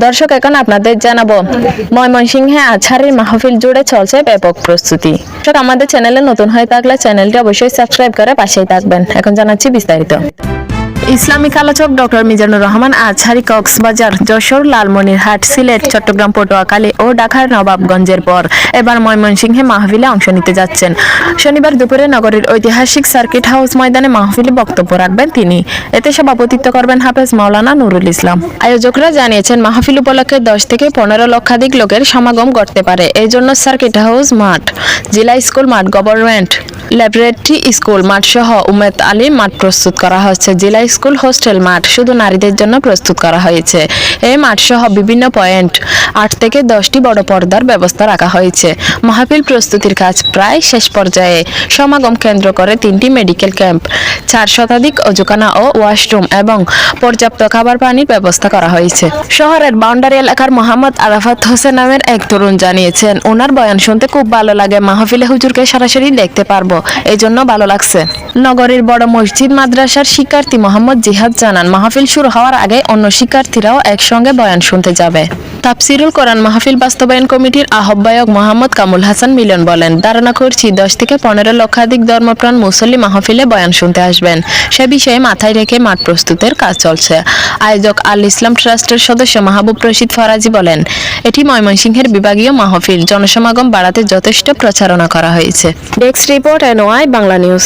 দর্শক এখন আপনাদের জানাবো ময়মনসিংহে আজহারের মাহফিল জুড়ে চলছে ব্যাপক প্রস্তুতি। দর্শক আমাদের চ্যানেলে নতুন হয়ে থাকলে চ্যানেলটি অবশ্যই সাবস্ক্রাইব করে পাশেই থাকবেন। এখন জানাচ্ছি বিস্তারিত। ইসলামিক আলোচক ডক্টর মিজানুর রহমান আজহারী কক্সবাজার, যশোর, লালমনিরহাট, সিলেট, চট্টগ্রাম, পটুয়াখালী ও ঢাকার নবাবগঞ্জের পর এবার ময়মনসিংহে মাহফিলে অংশ নিতে যাচ্ছেন। শনিবার দুপুরে নগরীর ঐতিহাসিক সার্কিট হাউস ময়দানে মাহফিলে বক্তব্য রাখবেন তিনি। এতে সভাপতিত্ব করবেন হাফেজ মাওলানা নুরুল ইসলাম। আয়োজকরা জানিয়েছেন মাহফিল উপলক্ষে 10 থেকে 15 লক্ষাধিক লোকের সমাগম ঘটতে পারে। এই জন্য সার্কিট হাউস মাঠ, জেলা স্কুল মাঠ, গভর্নমেন্ট ল্যাবরেটরি স্কুল মাঠ সহ উম্মেদ আলী মাঠ প্রস্তুত করা হচ্ছে। জেলা স্কুল হোস্টেল মাঠ শুধু নারীদের জন্য প্রস্তুত করা হয়েছে। এই মাঠ সহ বিভিন্ন পয়েন্ট 8 থেকে 10টি বড় পর্দার ব্যবস্থা রাখা হয়েছে। মাহফিল প্রস্তুতির কাজ প্রায় শেষ পর্যায়ে। সমাগম কেন্দ্র করে 3টি মেডিকেল ক্যাম্প, 4 শতাধিক অজুখানা ও ওয়াশরুম এবং পর্যাপ্ত খাবার পানির ব্যবস্থা করা হয়েছে। শহরের বাউন্ডারি এলাকার মোহাম্মদ আরাফাত হোসেন নামের এক তরুণ জানিয়েছেন, ওনার বয়ান শুনতে খুব ভালো লাগে। মাহফিলে হুজুরকে সরাসরি দেখতে পারবো, এই জন্য ভালো লাগছে। নগরীর বড় মসজিদ মাদ্রাসার শিক্ষার্থী মোহাম্মদ জিহাদ জানান, মাহফিল শুরু হওয়ার আগে অন্য শিক্ষার্থীরাও একসঙ্গে বয়ান শুনতে যাবে। তাফসিরুল কোরআন মাহফিল বাস্তবায়ন কমিটির আহ্বায়ক মোহাম্মদ কামুল হাসান মিলন বলেন, ধারণা করছি 10 থেকে 15 লক্ষাধিক ধর্মপ্রাণ মুসল্লি মাহফিলে বয়ান শুনতে আসবেন। সে বিষয়ে মাথায় রেখে মাঠ প্রস্তুতের কাজ চলছে। আয়োজক আল ইসলাম ট্রাস্টের সদস্য মাহবুব রশিদ ফরাজি বলেন, এটি ময়মনসিংহের বিভাগীয় মাহফিল, জনসমাগম বাড়াতে যথেষ্ট প্রচারণা করা হয়েছে। Desk report NY Bangla news.